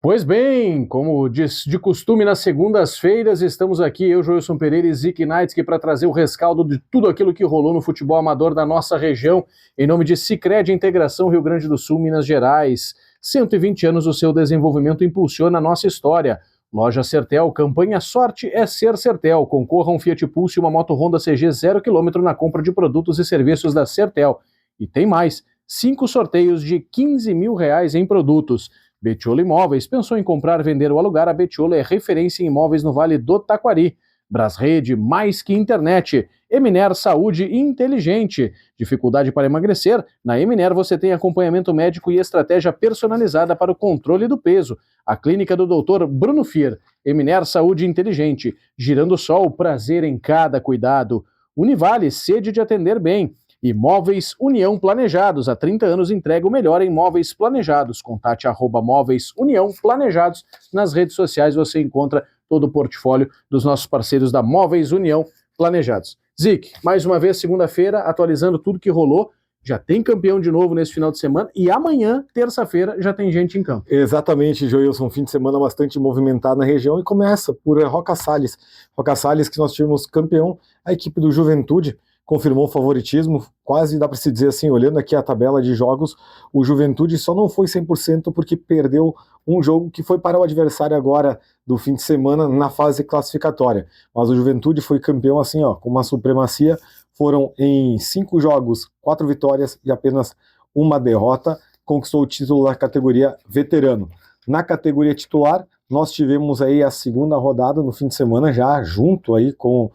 Pois bem, como de costume nas segundas-feiras, estamos aqui, eu, Joilson Pereira e Zick Naitsky, para trazer o rescaldo de tudo aquilo que rolou no futebol amador da nossa região, em nome de Sicredi Integração Rio Grande do Sul, Minas Gerais. 120 anos o seu desenvolvimento impulsiona a nossa história. Loja Sertel, campanha Sorte é Ser Sertel. Concorra a um Fiat Pulse e uma moto Honda CG 0 km na compra de produtos e serviços da Sertel. E tem mais, 5 sorteios de R$ 15 mil em produtos. Betiolo Imóveis, pensou em comprar, vender ou alugar? A Betiolo é referência em imóveis no Vale do Taquari. Brasrede, mais que internet. Eminer Saúde Inteligente. Dificuldade para emagrecer? Na Eminer você tem acompanhamento médico e estratégia personalizada para o controle do peso. A clínica do Dr. Bruno Fier. Eminer Saúde Inteligente. Girando Sol, prazer em cada cuidado. Univale, sede de atender bem. Imóveis União Planejados, há 30 anos entrega o melhor em móveis planejados. Contate @móveis União Planejados. Nas redes sociais você encontra todo o portfólio dos nossos parceiros da Móveis União Planejados. Zic, mais uma vez, segunda-feira, atualizando tudo que rolou. Já tem campeão de novo nesse final de semana e amanhã, terça-feira, já tem gente em campo. Exatamente, Joilson, fim de semana bastante movimentado na região e começa por Roca Salles. Roca Salles, que nós tivemos campeão, a equipe do Juventude confirmou o favoritismo, quase dá para se dizer assim, olhando aqui a tabela de jogos, o Juventude só não foi 100% porque perdeu um jogo que foi para o adversário agora do fim de semana na fase classificatória, mas o Juventude foi campeão assim, ó, com uma supremacia, foram em 5 jogos, 4 vitórias e apenas uma derrota, conquistou o título da categoria veterano. Na categoria titular, nós tivemos aí a segunda rodada no fim de semana já junto aí com...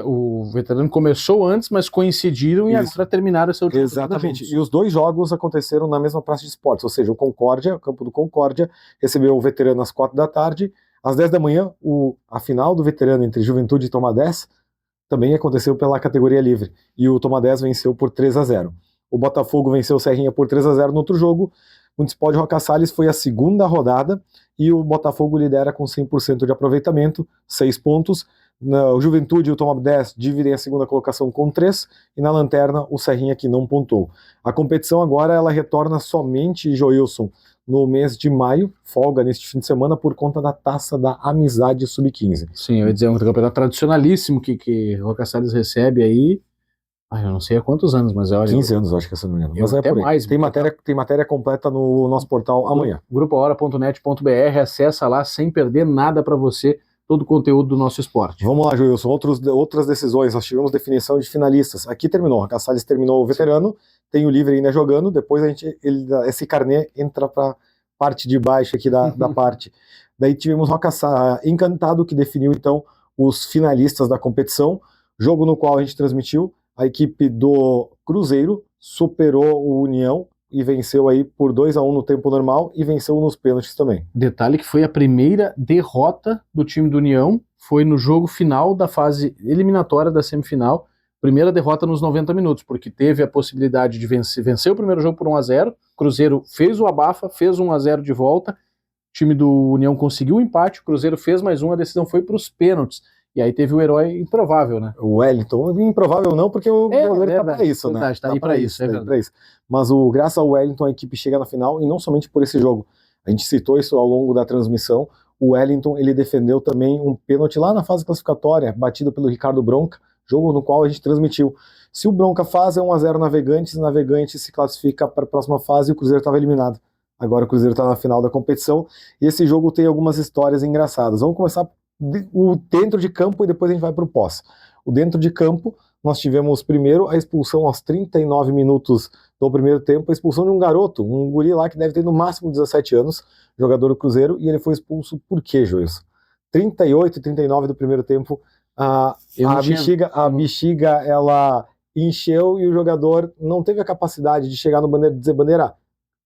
O veterano começou antes, mas coincidiram e agora terminaram essa última. Exatamente, e os 2 jogos aconteceram na mesma praça de esportes, ou seja, o campo do Concórdia recebeu o veterano às 4 da tarde, às 10 da manhã, a final do veterano entre Juventude e Tomadés também aconteceu pela categoria livre, e o Tomadés venceu por 3-0. O Botafogo venceu o Serrinha por 3-0 no outro jogo. O Municipal de Roca Salles foi a segunda rodada e o Botafogo lidera com 100% de aproveitamento, 6 pontos. O Juventude e o Tomadés dividem a segunda colocação com 3 e na lanterna o Serrinha, que não pontou. A competição agora ela retorna somente, Joilson, no mês de maio, folga neste fim de semana por conta da Taça da Amizade Sub-15. Sim, eu ia dizer, um campeonato tradicionalíssimo que Roca Salles recebe aí. Eu não sei há quantos anos, mas olha... 15 anos, acho que essa não me engano. Mas até por aí. mais. Tem matéria completa no nosso portal amanhã. Grupohora.net.br, acessa lá sem perder nada para você, todo o conteúdo do nosso esporte. Vamos lá, Joilson, outras decisões, nós tivemos definição de finalistas. Aqui terminou, a Salles terminou o veterano, tem o livre ainda jogando, depois esse carnê entra para parte de baixo aqui da parte. Daí tivemos Encantado, que definiu então os finalistas da competição, jogo no qual a gente transmitiu. A equipe do Cruzeiro superou o União e venceu aí por 2-1 no tempo normal e venceu nos pênaltis também. Detalhe que foi a primeira derrota do time do União, foi no jogo final da fase eliminatória da semifinal, primeira derrota nos 90 minutos, porque teve a possibilidade de vencer o primeiro jogo por 1-0, Cruzeiro fez o abafa, fez 1-0 de volta, o time do União conseguiu o empate, o Cruzeiro fez mais um, a decisão foi para os pênaltis. E aí teve o herói improvável, né? O Wellington, improvável não, porque o goleiro tá para isso, né? Tá aí para isso, Mas graças ao Wellington a equipe chega na final, e não somente por esse jogo. A gente citou isso ao longo da transmissão. O Wellington, ele defendeu também um pênalti lá na fase classificatória, batido pelo Ricardo Bronca, jogo no qual a gente transmitiu. Se o Bronca faz, é 1-0 Navegantes se classifica para a próxima fase e o Cruzeiro estava eliminado. Agora o Cruzeiro está na final da competição, e esse jogo tem algumas histórias engraçadas. Vamos começar o dentro de campo e depois a gente vai para o pós. O dentro de campo, nós tivemos primeiro a expulsão aos 39 minutos do primeiro tempo, a expulsão de um garoto, um guri lá que deve ter no máximo 17 anos, jogador do Cruzeiro, e ele foi expulso por quê, Joilson? 38 e 39 do primeiro tempo, a bexiga ela encheu e o jogador não teve a capacidade de chegar no Bandeira e dizer: Bandeira,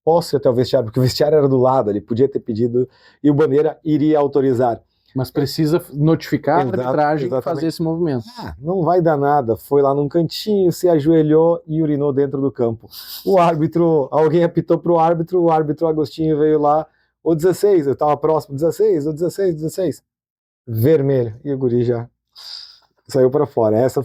posso ir até o vestiário? Porque o vestiário era do lado, ele podia ter pedido e o Bandeira iria autorizar. Mas precisa notificar a arbitragem e fazer esse movimento. Não vai dar nada. Foi lá num cantinho, se ajoelhou e urinou dentro do campo. O árbitro, alguém apitou pro árbitro, o árbitro Agostinho veio lá, o 16, eu tava próximo, 16, o 16, 16. Vermelho. E o guri já Saiu para fora. Essa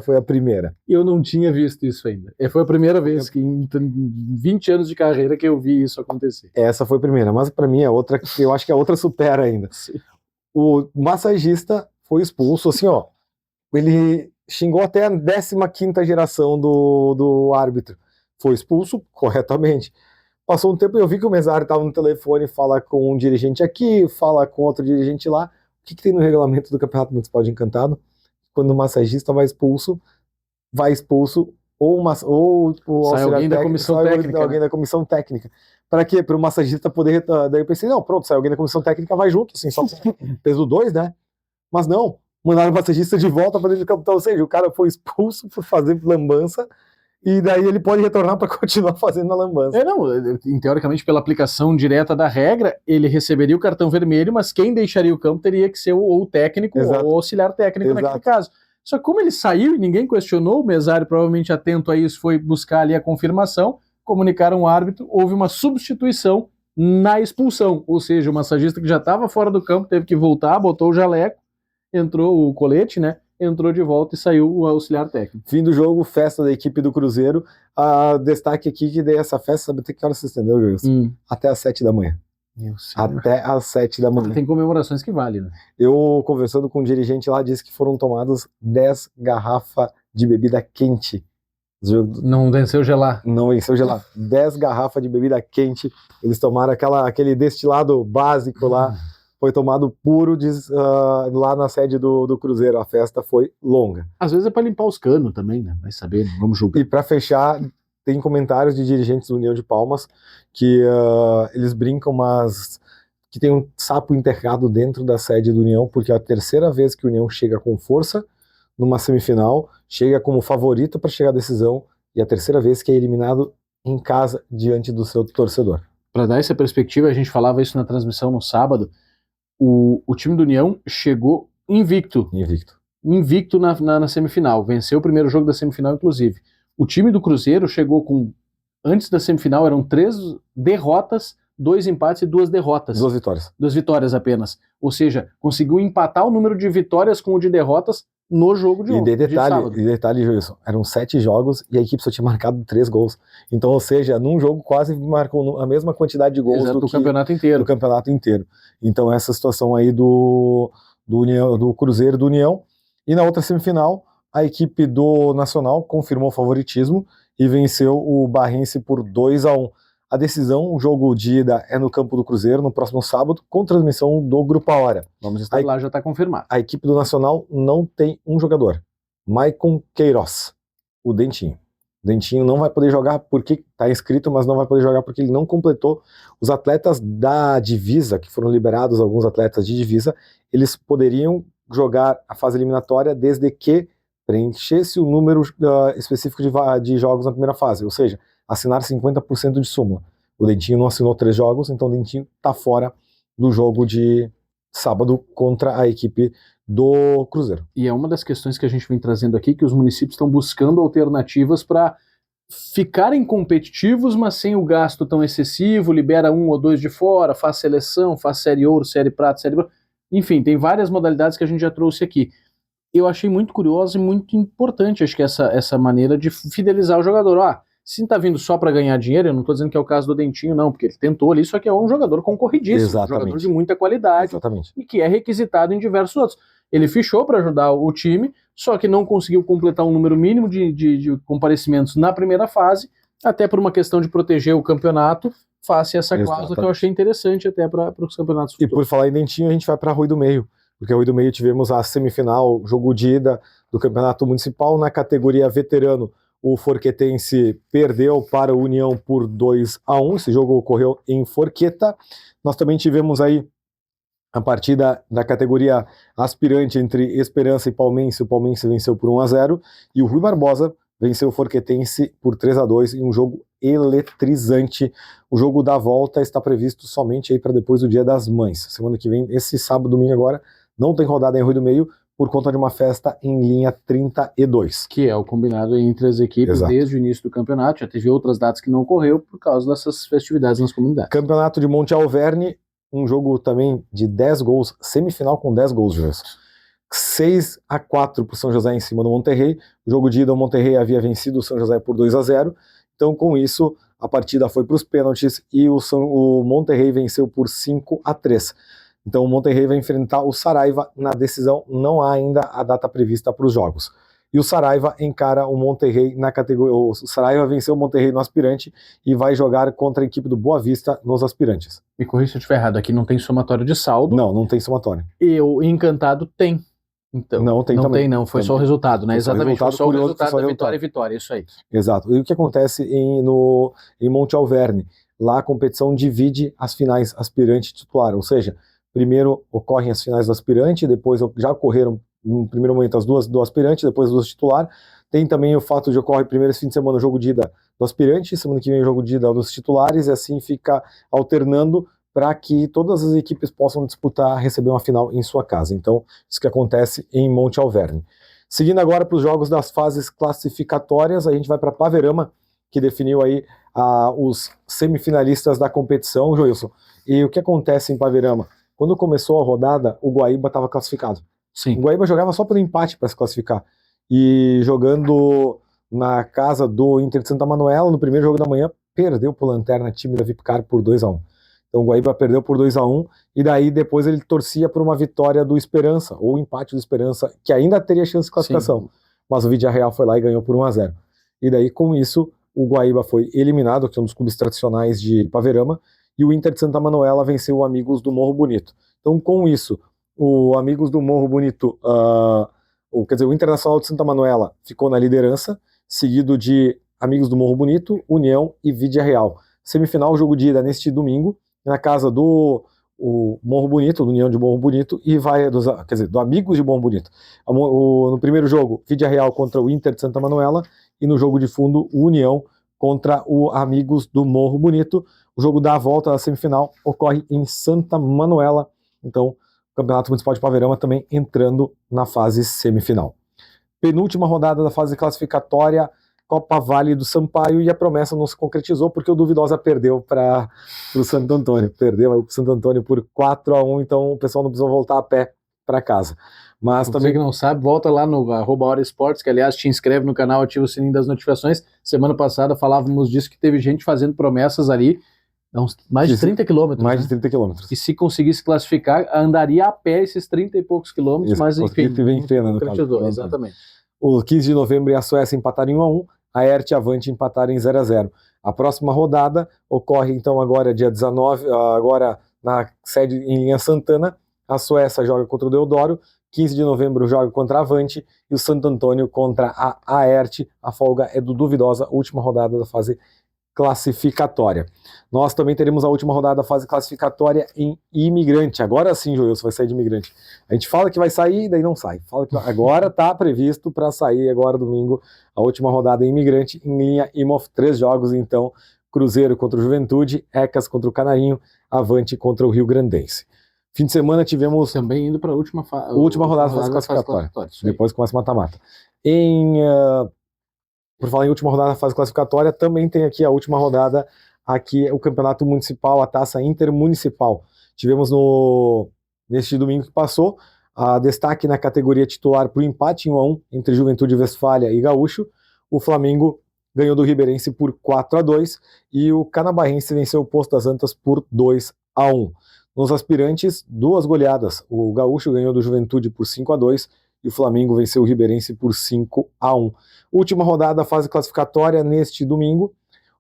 foi a primeira. Eu não tinha visto isso ainda. Foi a primeira vez que em 20 anos de carreira que eu vi isso acontecer. Essa foi a primeira, mas para mim é outra que eu acho que a outra supera ainda. Sim. O massagista foi expulso, assim, ó. Ele xingou até a 15ª geração do árbitro. Foi expulso corretamente. Passou um tempo e eu vi que o mesário estava no telefone, fala com um dirigente aqui, fala com outro dirigente lá. O que tem no regulamento do Campeonato Municipal de Encantado? Quando o massagista vai expulso ou o sai auxiliar alguém da comissão técnica. Alguém da comissão técnica. Para quê? Para o massagista poder. Daí eu pensei, não, pronto, sai alguém da comissão técnica, vai junto, assim, só peso 2, né? Mas não, mandaram o massagista de volta para dentro do campo. Então, ou seja, o cara foi expulso por fazer lambança. E daí ele pode retornar para continuar fazendo a lambança. Teoricamente, pela aplicação direta da regra, ele receberia o cartão vermelho, mas quem deixaria o campo teria que ser ou o técnico ou o auxiliar técnico naquele caso. Só que como ele saiu e ninguém questionou, o mesário provavelmente atento a isso foi buscar ali a confirmação, comunicaram o árbitro, houve uma substituição na expulsão, ou seja, o massagista que já estava fora do campo teve que voltar, botou o jaleco, entrou o colete, né? Entrou de volta e saiu o auxiliar técnico. Fim do jogo, festa da equipe do Cruzeiro. Destaque aqui que daí essa festa, sabe até que hora se estendeu, Wilson? Até às 7 da manhã. Até às 7 da manhã. Tem comemorações que valem, né? Eu, conversando com um dirigente lá, disse que foram tomadas 10 garrafas de bebida quente. Não venceu gelar. Não venceu gelar. 10 garrafas de bebida quente. Eles tomaram aquele destilado básico lá. Foi tomado puro lá na sede do Cruzeiro. A festa foi longa. Às vezes é para limpar os canos também, né? Vai saber, vamos julgar. E para fechar, tem comentários de dirigentes do União de Palmas que eles brincam, mas que tem um sapo enterrado dentro da sede do União, porque é a terceira vez que o União chega com força numa semifinal, chega como favorito para chegar à decisão, e a terceira vez que é eliminado em casa diante do seu torcedor. Para dar essa perspectiva, a gente falava isso na transmissão no sábado, o time do União chegou invicto na semifinal, venceu o primeiro jogo da semifinal, inclusive. O time do Cruzeiro chegou com, antes da semifinal, eram 3 derrotas, 2 empates e 2 derrotas. 2 vitórias. 2 vitórias apenas. Ou seja, conseguiu empatar o número de vitórias com o de derrotas no jogo de ontem. E detalhe, Wilson, eram 7 jogos e a equipe só tinha marcado 3 gols. Então, ou seja, num jogo quase marcou a mesma quantidade de gols do campeonato inteiro. Então, essa situação aí do Cruzeiro do União. E na outra semifinal, a equipe do Nacional confirmou o favoritismo e venceu o Barrense por 2-1. A decisão, o jogo de ida é no campo do Cruzeiro, no próximo sábado, com transmissão do Grupo A Hora. Vamos estar lá, já está confirmado. A equipe do Nacional não tem um jogador. Maicon Queiroz, o Dentinho. O Dentinho não vai poder jogar porque está inscrito, mas não vai poder jogar porque ele não completou. Os atletas da divisa, que foram liberados, alguns atletas de divisa, eles poderiam jogar a fase eliminatória desde que preenchesse o número específico de jogos na primeira fase, ou seja, assinar 50% de súmula. O Dentinho não assinou 3 jogos, então o Dentinho está fora do jogo de sábado contra a equipe do Cruzeiro. E é uma das questões que a gente vem trazendo aqui, que os municípios estão buscando alternativas para ficarem competitivos, mas sem o gasto tão excessivo, libera 1 ou 2 de fora, faz seleção, faz série ouro, série prata, série bronze. Enfim, tem várias modalidades que a gente já trouxe aqui. Eu achei muito curioso e muito importante, acho que essa maneira de fidelizar o jogador. Se está vindo só para ganhar dinheiro, eu não estou dizendo que é o caso do Dentinho, não, porque ele tentou ali, só que é um jogador concorridíssimo, um jogador de muita qualidade. Exatamente. E que é requisitado em diversos outros. Ele fichou para ajudar o time, só que não conseguiu completar um número mínimo de comparecimentos na primeira fase, até por uma questão de proteger o campeonato, face essa cláusula que eu achei interessante até para os campeonatos futuros. E por falar em Dentinho, a gente vai para Rui do Meio, porque Rui do Meio tivemos a semifinal, jogo de ida do Campeonato Municipal na categoria veterano. O Forquetense perdeu para o União por 2-1, esse jogo ocorreu em Forqueta. Nós também tivemos aí a partida da categoria aspirante entre Esperança e Palmeirense. O Palmeirense venceu por 1-0 e o Rui Barbosa venceu o Forquetense por 3-2 em um jogo eletrizante. O jogo da volta está previsto somente aí para depois do Dia das Mães. Semana que vem, esse sábado, domingo agora, não tem rodada em Rui do Meio, por conta de uma festa em linha 32. Que é o combinado entre as equipes. Exato. Desde o início do campeonato. Já teve outras datas que não ocorreu por causa dessas festividades nas comunidades. Campeonato de Monte Alverne, um jogo também de 10 gols, semifinal com 10 gols, Júlio. 6-4 para o São José em cima do Monterrey. O jogo de ida, o Monterrey havia vencido o São José por 2-0. Então, com isso, a partida foi para os pênaltis e o Monterrey venceu por 5-3. Então, o Monterrey vai enfrentar o Saraiva na decisão. Não há ainda a data prevista para os jogos. E o Saraiva encara o Monterrey na categoria. O Saraiva venceu o Monterrey no aspirante e vai jogar contra a equipe do Boa Vista nos aspirantes. Me corrija se eu estiver errado, aqui não tem somatório de saldo. Não tem somatório. E o Encantado tem. Então, não tem também. Não, foi só o resultado, né? Exatamente, foi só o resultado da vitória e vitória, isso aí. Exato. E o que acontece em Monte Alverne? Lá a competição divide as finais aspirante e titular, ou seja, primeiro ocorrem as finais do aspirante, depois já ocorreram no primeiro momento as duas do aspirante, depois as duas titular. Tem também o fato de ocorrer primeiro esse fim de semana o jogo de ida do aspirante, semana que vem o jogo de ida dos titulares, e assim fica alternando para que todas as equipes possam disputar, receber uma final em sua casa. Então, isso que acontece em Monte Alverne. Seguindo agora para os jogos das fases classificatórias, a gente vai para Paverama, que definiu aí os semifinalistas da competição, Joilson. E o que acontece em Paverama? Quando começou a rodada, o Guaíba estava classificado. Sim. O Guaíba jogava só pelo empate para se classificar. E jogando na casa do Inter de Santa Manuela, no primeiro jogo da manhã, perdeu para o Lanterna, time da Vipcar, por 2-1. Então o Guaíba perdeu por 2-1, e daí depois ele torcia por uma vitória do Esperança, ou empate do Esperança, que ainda teria chance de classificação. Sim. Mas o Villarreal foi lá e ganhou por 1-0. E daí, com isso, o Guaíba foi eliminado, que é um dos clubes tradicionais de Paverama, e o Inter de Santa Manuela venceu o Amigos do Morro Bonito. Então, com isso, o Amigos do Morro Bonito, o Internacional de Santa Manuela ficou na liderança, seguido de Amigos do Morro Bonito, União e Villarreal. Semifinal, jogo de ida neste domingo, na casa do Morro Bonito, do União de Morro Bonito, e vai do Amigos de Morro Bonito. No primeiro jogo, Villarreal contra o Inter de Santa Manuela, e no jogo de fundo, o União contra o Amigos do Morro Bonito. O jogo da volta da semifinal ocorre em Santa Manuela, então o Campeonato Municipal de Paverama também entrando na fase semifinal. Penúltima rodada da fase classificatória, Copa Vale do Sampaio, e a promessa não se concretizou porque o Duvidosa perdeu para o Santo Antônio. Perdeu aí para o Santo Antônio por 4-1, então o pessoal não precisou voltar a pé para casa. Mas você também que não sabe, volta lá no @HoraEsportes, que aliás te inscreve no canal, ativa o sininho das notificações. Semana passada falávamos disso, que teve gente fazendo promessas ali, mais de 30 quilômetros. Mais de 30 quilômetros. E se conseguisse classificar, andaria a pé esses 30 e poucos quilômetros, mas enfim, concretizou, exatamente. O 15 de novembro e a Suécia empataram em 1-1, a ERT e a Avante empataram em 0-0. A próxima rodada ocorre então agora dia 19, agora na sede em Linha Santana. A Suécia joga contra o Deodoro, 15 de novembro joga contra a Avante e o Santo Antônio contra a AERT. A folga é do Duvidosa, última rodada da fase classificatória. Nós também teremos a última rodada da fase classificatória em Imigrante. Agora sim, Joilson, vai sair de Imigrante. A gente fala que vai sair, daí não sai. Fala que agora está previsto para sair agora domingo a última rodada em Imigrante, em linha Imhoff, 3 jogos, então, Cruzeiro contra o Juventude, Ecas contra o Canarinho, Avante contra o Rio Grandense. Fim de semana tivemos... Também indo para a última rodada da fase classificatória. Depois começa o mata-mata. Por falar em última rodada da fase classificatória, também tem aqui a última rodada, aqui o Campeonato Municipal, a Taça Intermunicipal. Tivemos neste domingo que passou, a destaque na categoria titular para o empate em 1-1 entre Juventude Westfália e Gaúcho. O Flamengo ganhou do Ribeirense por 4-2 e o Canabarrense venceu o Poço das Antas por 2-1. Nos aspirantes, 2 goleadas. O Gaúcho ganhou do Juventude por 5-2 e o Flamengo venceu o Ribeirense por 5-1. Última rodada da fase classificatória neste domingo.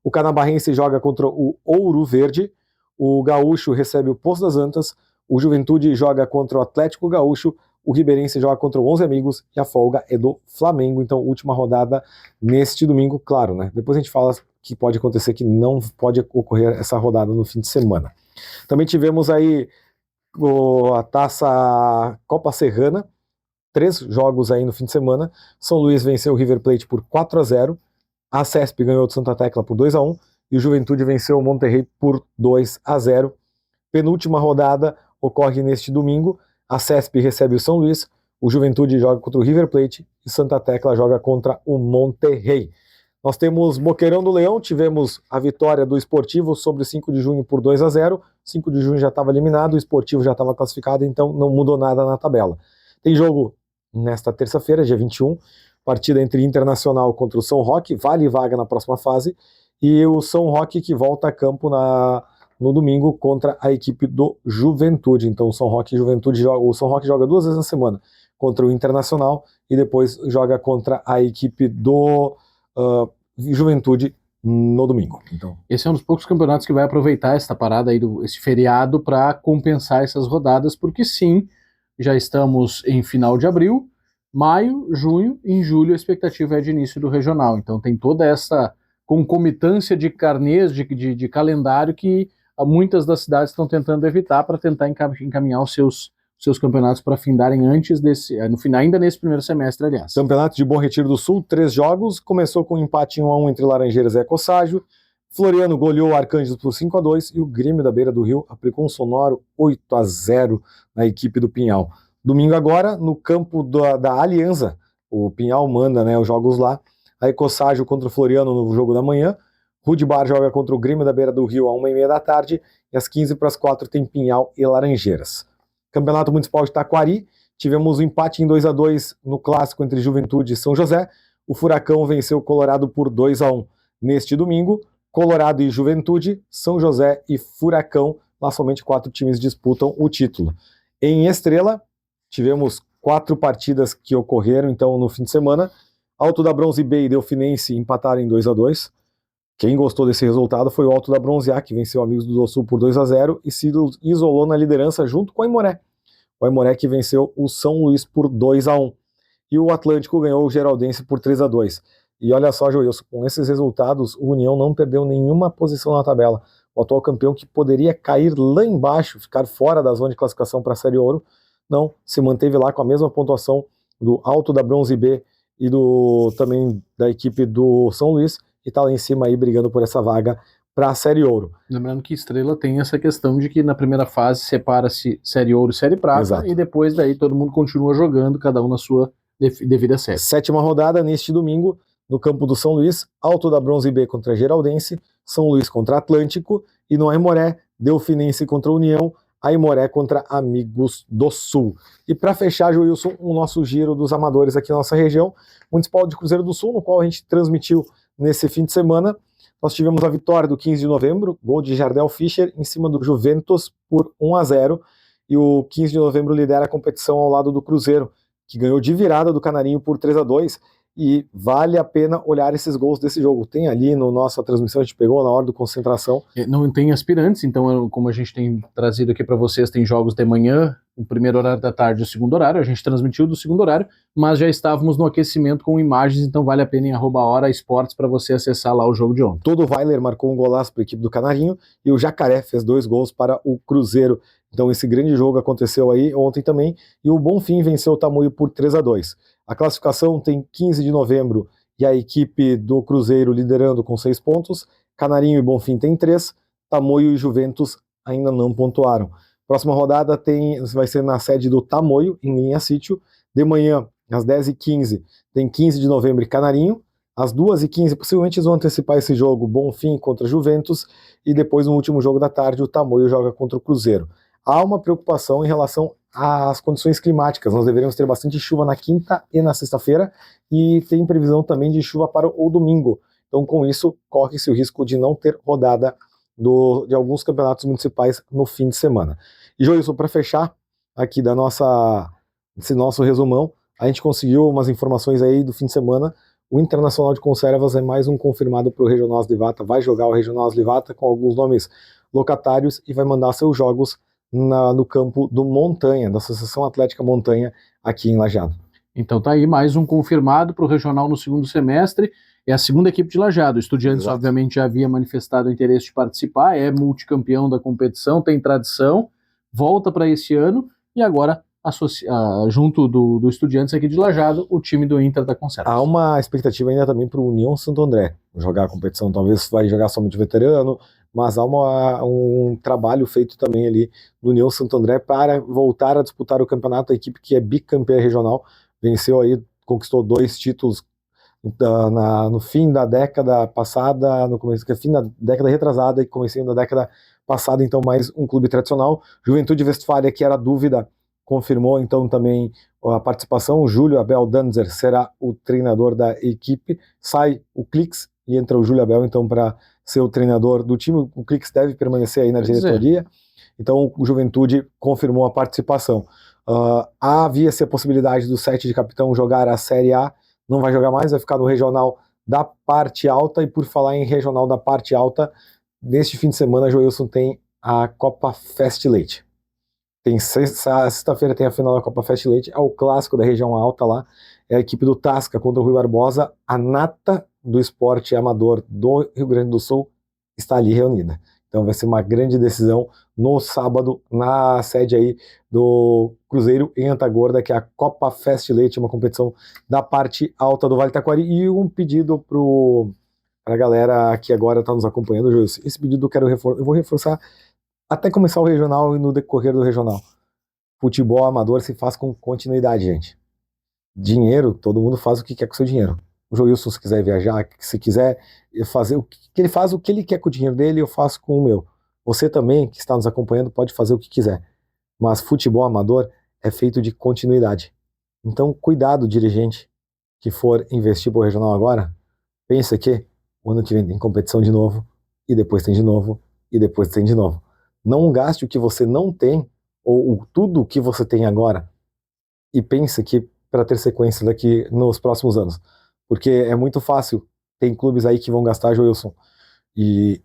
O Canabarrense joga contra o Ouro Verde, o Gaúcho recebe o Poço das Antas, o Juventude joga contra o Atlético Gaúcho, o Ribeirense joga contra o 11 Amigos e a folga é do Flamengo. Então, última rodada neste domingo, claro, né? Depois a gente fala que pode acontecer que não pode ocorrer essa rodada no fim de semana. Também tivemos aí a Taça Copa Serrana, 3 jogos aí no fim de semana. São Luís venceu o River Plate por 4-0, a CESP ganhou do Santa Tecla por 2-1 e o Juventude venceu o Monterrey por 2-0. Penúltima rodada ocorre neste domingo. A CESP recebe o São Luís, o Juventude joga contra o River Plate e Santa Tecla joga contra o Monterrey. Nós temos Boqueirão do Leão, tivemos a vitória do Esportivo sobre o 5 de junho por 2-0. 5 de junho já estava eliminado, o Esportivo já estava classificado, então não mudou nada na tabela. Tem jogo nesta terça-feira, dia 21, partida entre Internacional contra o São Roque, vale vaga na próxima fase, e o São Roque que volta a campo no domingo contra a equipe do Juventude. Então o São Roque joga 2 vezes na semana contra o Internacional e depois joga contra a equipe do Juventude no domingo. Então, esse é um dos poucos campeonatos que vai aproveitar essa parada aí, esse feriado, para compensar essas rodadas, porque sim, já estamos em final de abril, maio, junho, em julho a expectativa é de início do regional. Então tem toda essa concomitância de carnês, de calendário que muitas das cidades estão tentando evitar para tentar encaminhar os seus campeonatos para findarem antes no final, ainda nesse primeiro semestre, aliás. Campeonato de Bom Retiro do Sul, 3 jogos, começou com um empate 1-1 entre Laranjeiras e Ecoságio, Floriano goleou o Arcângelos por 5-2 e o Grêmio da Beira do Rio aplicou um sonoro 8-0 na equipe do Pinhal. Domingo agora, no campo da Aliança, o Pinhal manda, né, os jogos lá, a Ecoságio contra o Floriano no jogo da manhã, Rude Bar joga contra o Grêmio da Beira do Rio às 1h30 da tarde e às 15h45 tem Pinhal e Laranjeiras. Campeonato Municipal de Taquari, tivemos um empate em 2-2 no clássico entre Juventude e São José. O Furacão venceu o Colorado por 2-1. Neste domingo, Colorado e Juventude, São José e Furacão, lá somente 4 times disputam o título. Em Estrela, tivemos 4 partidas que ocorreram então no fim de semana. Alto da Bronze B e Delfinense empataram em 2-2. Quem gostou desse resultado foi o Alto da Bronze A, que venceu o Amigos do Sul por 2-0 e se isolou na liderança junto com o Aimoré. O Aimoré que venceu o São Luís por 2-1. E o Atlântico ganhou o Geraldense por 3-2. E olha só, Joilson, com esses resultados, o União não perdeu nenhuma posição na tabela. O atual campeão, que poderia cair lá embaixo, ficar fora da zona de classificação para a Série Ouro, não, se manteve lá com a mesma pontuação do Alto da Bronze B e também da equipe do São Luís, e está lá em cima aí brigando por essa vaga para a Série Ouro. Lembrando que Estrela tem essa questão de que na primeira fase separa-se Série Ouro e Série Prata. Exato. E depois daí todo mundo continua jogando, cada um na sua devida série. 7ª rodada neste domingo, no campo do São Luís, Alto da Bronze B contra Geraldense, São Luís contra Atlântico, e no Aimoré, Delfinense contra União, Aimoré contra Amigos do Sul. E para fechar, Joilson, o nosso giro dos amadores aqui na nossa região, Municipal de Cruzeiro do Sul, no qual a gente transmitiu nesse fim de semana, nós tivemos a vitória do 15 de novembro, gol de Jardel Fischer em cima do Juventus por 1-0, e o 15 de novembro lidera a competição ao lado do Cruzeiro, que ganhou de virada do Canarinho por 3-2, e vale a pena olhar esses gols desse jogo. Tem ali no nossa transmissão, a gente pegou na hora do concentração. Não tem aspirantes, então como a gente tem trazido aqui para vocês, tem jogos de manhã, o primeiro horário da tarde e o segundo horário, a gente transmitiu do segundo horário, mas já estávamos no aquecimento com imagens, então vale a pena em @horaesportes para você acessar lá o jogo de ontem. Todo o Weiler marcou um golaço para a equipe do Canarinho e o Jacaré fez 2 gols para o Cruzeiro. Então esse grande jogo aconteceu aí ontem também, e o Bonfim venceu o Tamoio por 3-2. A classificação tem 15 de novembro e a equipe do Cruzeiro liderando com 6 pontos, Canarinho e Bonfim tem 3, Tamoio e Juventus ainda não pontuaram. Próxima rodada vai ser na sede do Tamoio, em Linha Sítio. De manhã, às 10h15, tem 15 de novembro e Canarinho. Às 2h15, possivelmente eles vão antecipar esse jogo, Bonfim contra Juventus. E depois, no último jogo da tarde, o Tamoio joga contra o Cruzeiro. Há uma preocupação em relação às condições climáticas. Nós deveríamos ter bastante chuva na quinta e na sexta-feira. E tem previsão também de chuva para o domingo. Então, com isso, corre-se o risco de não ter rodada de alguns campeonatos municipais no fim de semana. E, Joilson, para fechar aqui esse nosso resumão, a gente conseguiu umas informações aí do fim de semana. O Internacional de Conservas é mais um confirmado para o Regional Aslivata, vai jogar o Regional Aslivata com alguns nomes locatários e vai mandar seus jogos no campo do Montanha, da Associação Atlética Montanha, aqui em Lajeado. Então tá aí mais um confirmado para o Regional no segundo semestre. É a segunda equipe de Lajeado. O Estudiantes, exato, obviamente, já havia manifestado o interesse de participar, é multicampeão da competição, tem tradição, volta para esse ano, e agora, junto do Estudiantes aqui de Lajeado, o time do Inter da Conservas. Há uma expectativa ainda também para o União Santo André jogar a competição. Talvez vai jogar somente veterano, mas há um trabalho feito também ali do União Santo André para voltar a disputar o campeonato. A equipe que é bicampeã regional, venceu aí, conquistou 2 títulos no fim da década passada, fim da década retrasada e comecinho da década passada, então mais um clube tradicional. Juventude Westfália, que era dúvida, confirmou então também a participação. O Júlio Abel Danzer será o treinador da equipe. Sai o Clix e entra o Júlio Abel, então, para ser o treinador do time. O Clix deve permanecer aí na diretoria. Então, o Juventude confirmou a participação. Havia-se a possibilidade do 7 de capitão jogar a Série A. Não vai jogar mais, vai ficar no regional da parte alta. E por falar em regional da parte alta, neste fim de semana, Joilson, tem a Copa Fast Leite. Sexta-feira tem a final da Copa Fast Leite, é o clássico da região alta lá, é a equipe do Tasca contra o Rui Barbosa, a nata do esporte amador do Rio Grande do Sul está ali reunida. Então vai ser uma grande decisão no sábado, na sede aí do Cruzeiro em Antagorda, que é a Copa Fast Leite, uma competição da parte alta do Vale Taquari. E um pedido para a galera que agora está nos acompanhando, Júlio, esse pedido eu vou reforçar até começar o regional e no decorrer do regional. Futebol amador se faz com continuidade, gente. Dinheiro, todo mundo faz o que quer com o seu dinheiro. O Joilson, se quiser viajar, se quiser fazer o que ele faz, o que ele quer com o dinheiro dele, eu faço com o meu. Você também, que está nos acompanhando, pode fazer o que quiser. Mas futebol amador é feito de continuidade. Então, cuidado, dirigente, que for investir para o regional agora, pensa que o ano que vem tem competição de novo, e depois tem de novo, e depois tem de novo. Não gaste o que você não tem, ou tudo o que você tem agora, e pense que para ter sequência daqui nos próximos anos. Porque é muito fácil, tem clubes aí que vão gastar, Joilson, e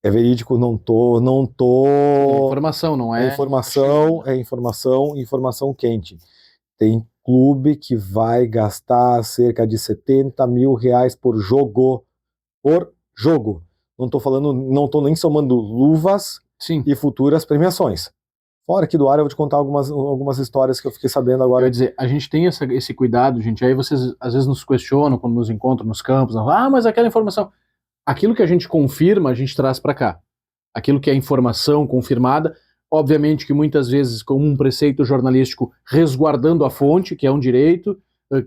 é verídico, não tô... É informação, não é? Informação quente. Tem clube que vai gastar cerca de 70 mil reais por jogo. Não tô nem somando luvas, sim, e futuras premiações. Fora aqui do ar eu vou te contar algumas histórias que eu fiquei sabendo agora. Quer dizer, a gente tem esse cuidado, gente, aí vocês às vezes nos questionam quando nos encontram nos campos, mas aquela informação, aquilo que a gente confirma, a gente traz para cá. Aquilo que é informação confirmada, obviamente que muitas vezes com um preceito jornalístico resguardando a fonte, que é um direito,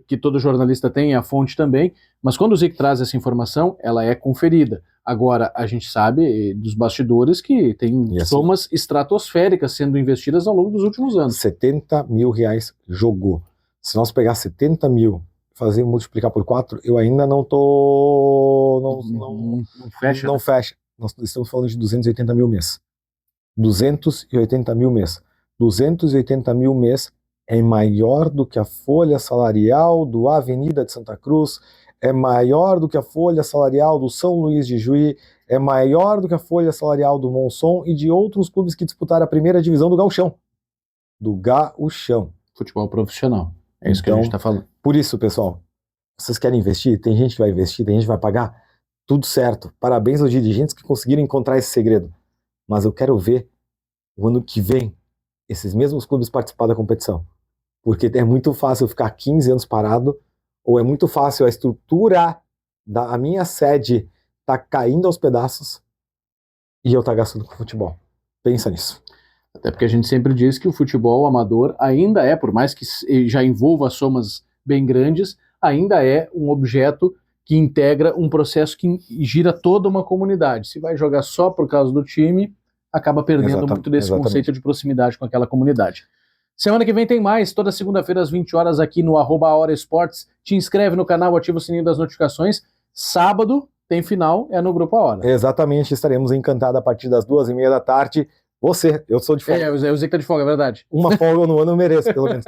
que todo jornalista tem, a fonte também, mas quando o Zic traz essa informação, ela é conferida. Agora, a gente sabe dos bastidores que tem somas estratosféricas sendo investidas ao longo dos últimos anos. 70 mil reais jogou. Se nós pegar 70 mil, multiplicar por 4, eu ainda não tô... Não fecha. Não fecha. Nós estamos falando de 280 mil mês. 280 mil mês. 280 mil mês é maior do que a folha salarial do Avenida de Santa Cruz, é maior do que a folha salarial do São Luís de Juí, é maior do que a folha salarial do Monson e de outros clubes que disputaram a primeira divisão do Gauchão. Futebol profissional. É isso que a gente está falando. Por isso, pessoal, vocês querem investir? Tem gente que vai investir, tem gente que vai pagar. Tudo certo. Parabéns aos dirigentes que conseguiram encontrar esse segredo. Mas eu quero ver o ano que vem esses mesmos clubes participar da competição. Porque é muito fácil ficar 15 anos parado, ou é muito fácil a estrutura da minha sede tá caindo aos pedaços e eu tá gastando com futebol. Pensa nisso. Até porque a gente sempre diz que o futebol amador ainda é, por mais que já envolva somas bem grandes, ainda é um objeto que integra um processo que gira toda uma comunidade. Se vai jogar só por causa do time, acaba perdendo muito desse conceito de proximidade com aquela comunidade. Semana que vem tem mais, toda segunda-feira às 20 horas aqui no @HoraEsportes. Te inscreve no canal, ativa o sininho das notificações. Sábado tem final, é no Grupo A Hora. Exatamente, estaremos encantados a partir das 2h30 da tarde. Eu sou de folga. Eu sei que tá de folga, é verdade. Uma folga no ano eu mereço, pelo menos.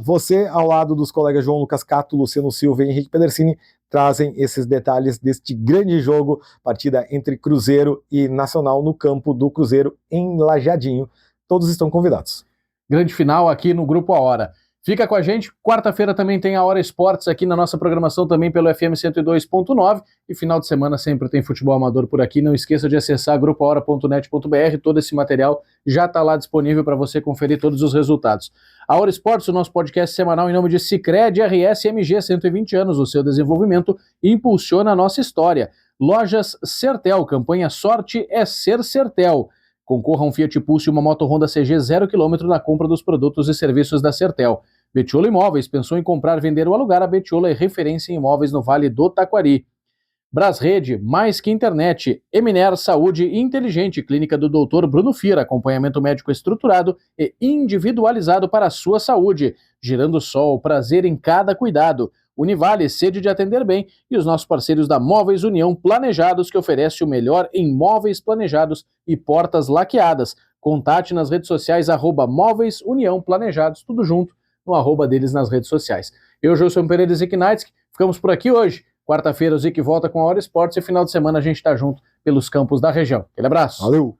Você, ao lado dos colegas João Lucas Cato, Luciano Silva e Henrique Pedersini, trazem esses detalhes deste grande jogo, partida entre Cruzeiro e Nacional no campo do Cruzeiro em Lajeadinho. Todos estão convidados. Grande final aqui no Grupo A Hora. Fica com a gente, quarta-feira também tem a Hora Esportes aqui na nossa programação, também pelo FM 102.9, e final de semana sempre tem futebol amador por aqui. Não esqueça de acessar grupoahora.net.br, todo esse material já está lá disponível para você conferir todos os resultados. A Hora Esportes, o nosso podcast semanal em nome de Sicredi RS MG, 120 anos, o seu desenvolvimento impulsiona a nossa história. Lojas Sertel, campanha Sorte é Ser Sertel. Concorra a um Fiat Pulse e uma moto Honda CG 0 km na compra dos produtos e serviços da Sertel. Betiolo Imóveis, pensou em comprar, vender ou alugar? A Betiolo é referência em imóveis no Vale do Taquari. Brasrede, mais que internet, Eminer Saúde Inteligente, clínica do Dr. Bruno Fira, acompanhamento médico estruturado e individualizado para a sua saúde. Girando Sol, prazer em cada cuidado. Univale, sede de atender bem, e os nossos parceiros da Móveis União Planejados, que oferece o melhor em móveis planejados e portas laqueadas. Contate nas redes sociais, @Móveis União Planejados, tudo junto, no @ deles nas redes sociais. Eu, Joilson Pereira e Zick Knights, ficamos por aqui hoje. Quarta-feira o Zick volta com a Hora Esportes e final de semana a gente está junto pelos campos da região. Aquele abraço. Valeu!